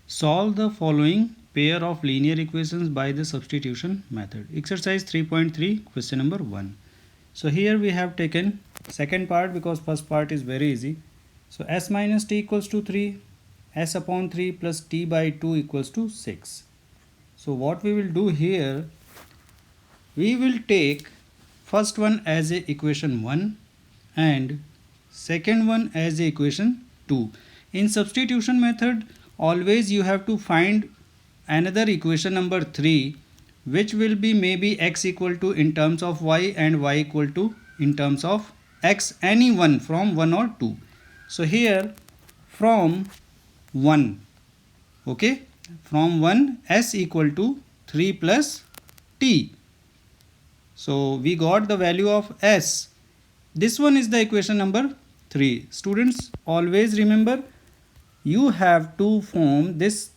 Solve the following pair of linear equations by the substitution method. Exercise 3.3, question number 1. So here we have taken second part because first part is very easy. So s minus t equals to 3, s upon 3 plus t by 2 equals to 6. So what we will do here, we will take first one as a equation 1 and second one as a equation 2. In substitution method, always you have to find another equation number 3, which will be maybe x equal to in terms of y and y equal to in terms of x, any one from 1 or 2. So here from 1, okay, from 1 s equal to 3 plus t. So we got the value of s. This one is the equation number 3. Students, always remember, you have to form this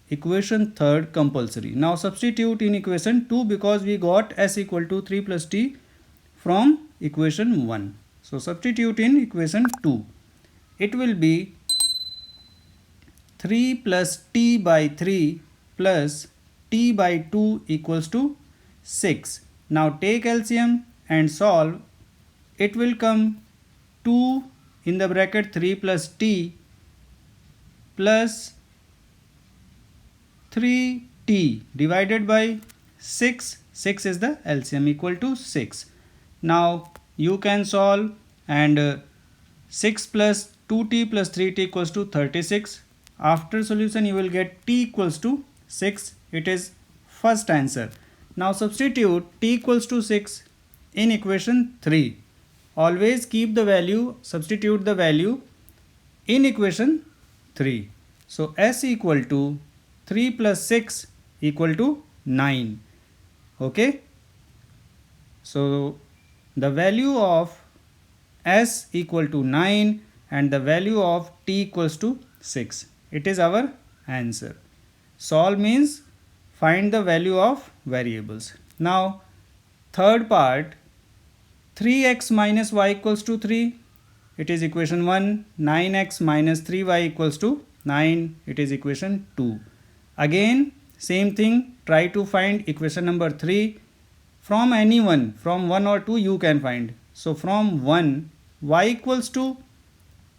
equation third compulsory. Now substitute in equation 2 because we got s equal to 3 plus t from equation 1. So substitute in equation 2. It will be 3 plus t by 3 plus t by 2 equals to 6. Now take LCM and solve. It will come 2 in the bracket 3 plus t plus 3t divided by 6. 6 is the LCM equal to 6. Now you can solve, and 6 plus 2t plus 3t equals to 36. After solution you will get t equals to 6. It is first answer. Now substitute t equals to 6 in equation 3. Always keep the value, substitute the value in equation 3. So s equal to 3 plus 6 equal to 9. Okay. So the value of s equal to 9 and the value of t equals to 6. It is our answer. Solve means find the value of variables. Now third part, 3x minus y equals to 3. It is equation 1. 9x minus 3y equals to 9. It is equation 2. Again same thing, try to find equation number 3 from any one, from 1 or 2 you can find. So from 1, y equals to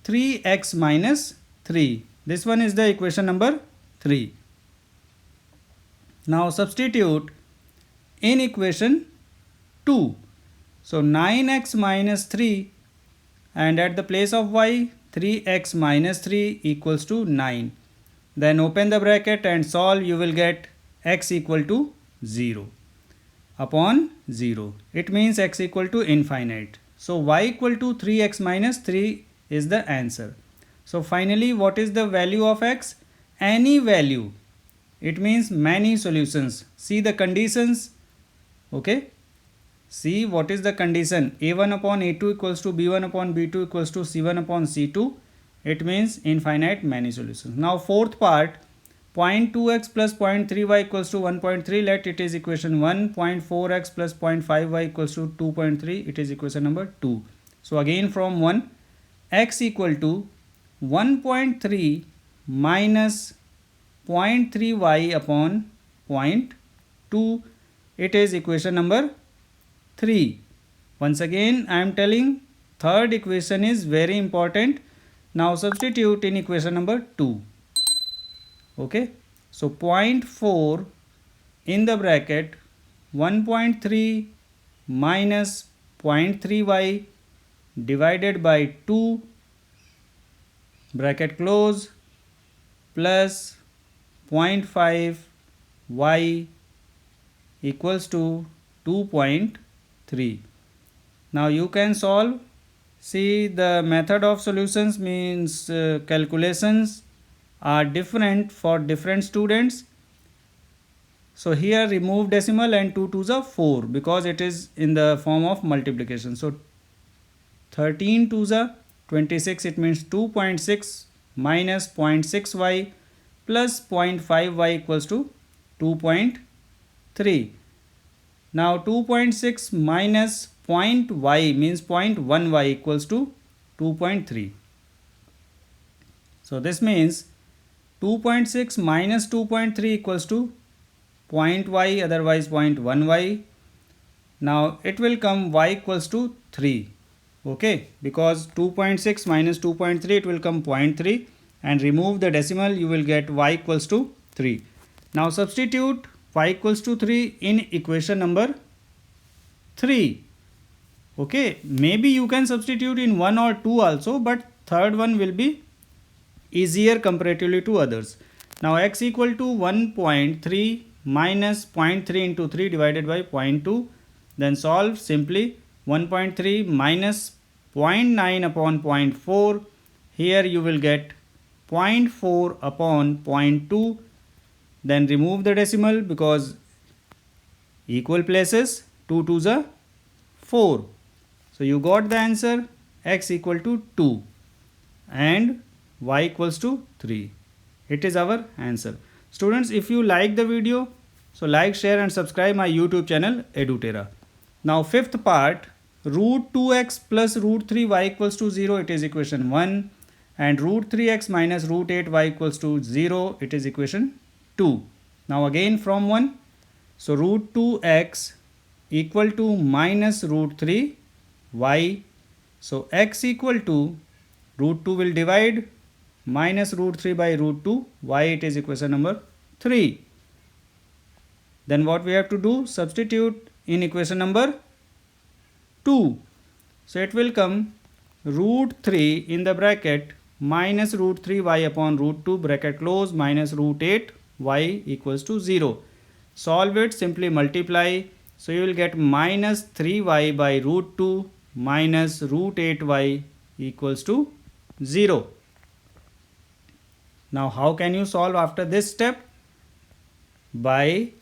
3x minus 3. This one is the equation number 3. Now substitute in equation 2. So 9x minus 3, and at the place of y, 3x minus 3 equals to 9. Then open the bracket and solve. You will get x equal to 0 upon 0. It means x equal to infinite. So y equal to 3x minus 3 is the answer. So finally, what is the value of x? Any value. It means many solutions. See the conditions. Okay. See what is the condition. A1 upon A2 equals to B1 upon B2 equals to C1 upon C2. It means infinite many solutions. Now fourth part, 0.2x plus 0.3y equals to 1.3. Let it is equation 1. 0.4x plus 0.5y equals to 2.3. It is equation number 2. So again from 1, x equal to 1.3 minus 0.3y upon 0.2. It is equation number 3. Once again I am telling, third equation is very important. Now substitute in equation number 2. Okay. So 0.4 in the bracket 1.3 minus 0.3y divided by 2 bracket close plus 0.5 y equals to 2.3. Now you can solve. See, the method of solutions means calculations are different for different students. So here remove decimal and 2 2s are 4 because it is in the form of multiplication. So 13 2s are 26. It means 2.6 minus 0.6y plus 0.5y equals to 2.3. Now 2.6 minus point y means 0.1y equals to 2.3. So this means 2.6 minus 2.3 equals to point y, otherwise 0.1y. Now it will come y equals to 3. Okay, because 2.6 minus 2.3 it will come 0.3, and remove the decimal, you will get y equals to 3. Now substitute y equals to 3 in equation number 3. Okay, maybe you can substitute in 1 or 2 also, but third one will be easier comparatively to others. Now x equal to 1.3 minus 0.3 into 3 divided by 0.2. Then solve simply. 1.3 minus 0.9 upon 0.4. Here you will get 0.4 upon 0.2. Then remove the decimal because equal places, 2 2s are 4. So you got the answer, x equal to 2 and y equals to 3. It is our answer. Students, if you like the video, so like, share and subscribe my YouTube channel Edutera. Now fifth part, root 2x plus root 3y equals to 0, it is equation 1, and root 3x minus root 8y equals to 0, it is equation 2. Now again from 1, so root 2x equal to minus root 3y, so x equal to root 2 will divide minus root 3 by root 2, y it is equation number 3. Then what we have to do, substitute in equation number 2. So it will come root 3 in the bracket minus root 3y upon root 2 bracket close minus root 8y equals to 0. Solve it, simply multiply. So you will get minus 3y by root 2 minus root 8y equals to 0. Now how can you solve after this step? By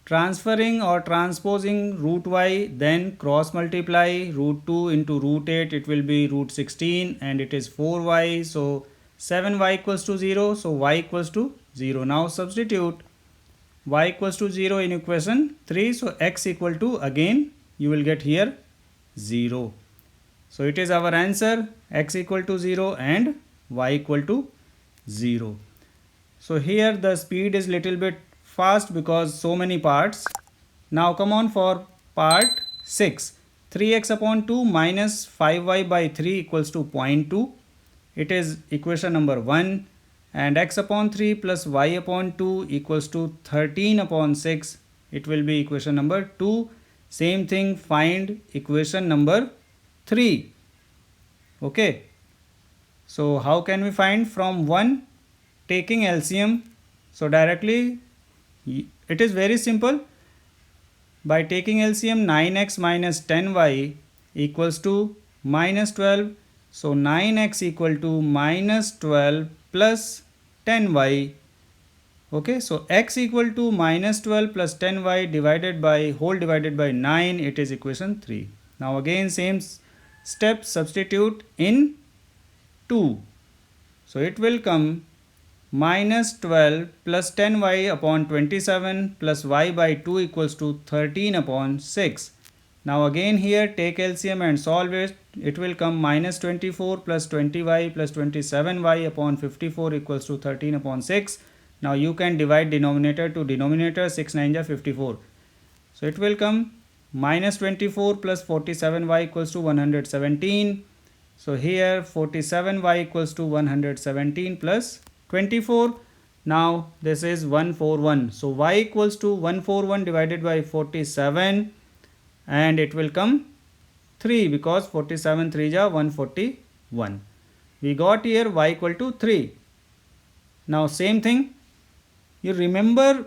transferring or transposing root y, then cross multiply root 2 into root 8, it will be root 16 and it is 4y. So 7y equals to 0. So y equals to 0. Now substitute y equals to 0 in equation 3. So x equal to, again you will get here 0. So it is our answer, x equal to 0 and y equal to 0. So here the speed is little bit fast because so many parts. Now come on for part 6. 3x upon 2 minus 5y by 3 equals to 0.2. It is equation number 1. And x upon 3 plus y upon 2 equals to 13 upon 6. It will be equation number 2. Same thing, find equation number 3. Okay. So how can we find? From 1, taking LCM. So directly it is very simple. By taking LCM, 9x minus 10y equals to minus 12. So 9x equal to minus 12 plus 10y. Okay, so x equal to minus 12 plus 10y divided by 9, it is equation 3. Now again same step, substitute in 2. So it will come minus 12 plus 10y upon 27 plus y by 2 equals to 13 upon 6. Now again here take LCM and solve it. It will come minus 24 plus 20y plus 27y upon 54 equals to 13 upon 6. Now you can divide denominator to denominator, 6 9 ja 54. So it will come minus 24 plus 47y equals to 117. So here 47y equals to 117 plus 24. Now this is 141. So y equals to 141 divided by 47 and it will come 3 because 47 3 ja 141. We got here y equal to 3. Now same thing, you remember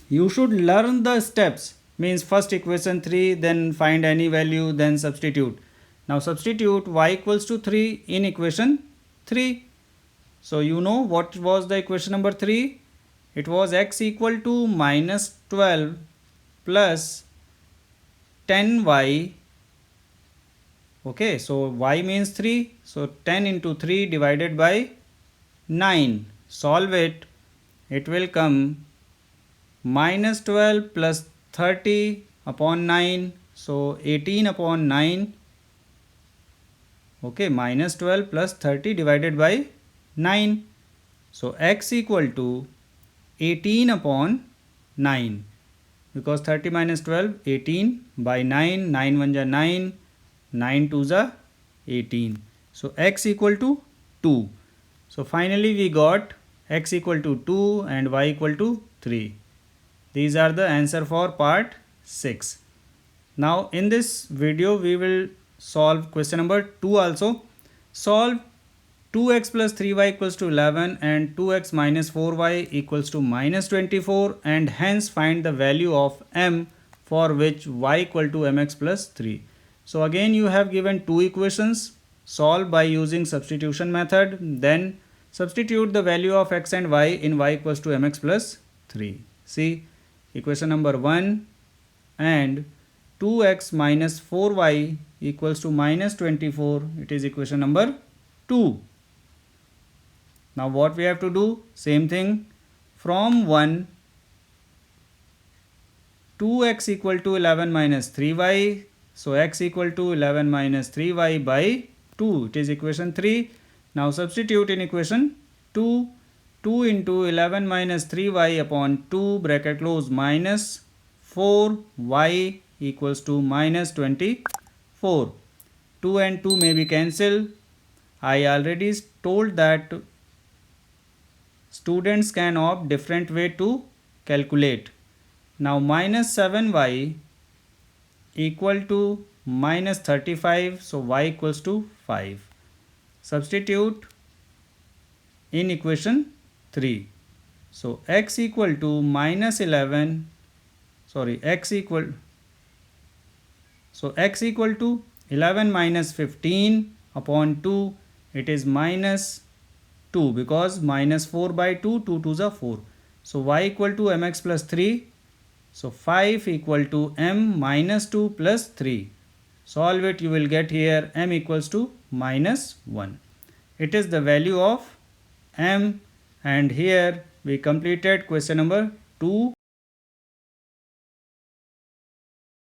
you should learn the steps, means first equation 3, then find any value, then substitute. Now substitute y equals to 3 in equation 3. So you know what was the equation number 3? It was x equal to minus 12 plus 10y. Okay, so y means 3. So 10 into 3 divided by 9. Solve it. It will come minus 12 plus 30 upon 9. So 18 upon 9, okay, minus 12 plus 30 divided by 9. So x equal to 18 upon 9, because 30 minus 12, 18 by 9, 9 1 ja 9, 9 2 ja 18. So x equal to 2. So finally we got x equal to 2 and y equal to 3. These are the answer for part 6. Now in this video we will solve question number 2 also. Solve 2x plus 3y equals to 11 and 2x minus 4y equals to minus 24, and hence find the value of m for which y equal to mx plus 3. So again you have given two equations. Solve by using substitution method. Then substitute the value of x and y in y equals to mx plus 3. See, equation number 1 and 2x minus 4y equals to minus 24. It is equation number 2. Now what we have to do? Same thing. From 1, 2x equal to 11 minus 3y. So x equal to 11 minus 3y by 2. It is equation 3. Now substitute in equation 2. 2 into 11 minus 3y upon 2 bracket close minus 4y equals to minus 24. 2 and 2 may be cancelled. I already told that students can opt different way to calculate. Now minus 7y equal to minus 35, so y equals to 5. Substitute in equation 3. So x equal to minus 11, x equal to 11 minus 15 upon 2, it is minus 2, because minus 4 by 2, 2 2s are 4. So y equal to mx plus 3. So 5 equal to m minus 2 plus 3. Solve it, you will get here m equals to minus 1. It is the value of m, and here we completed question number 2.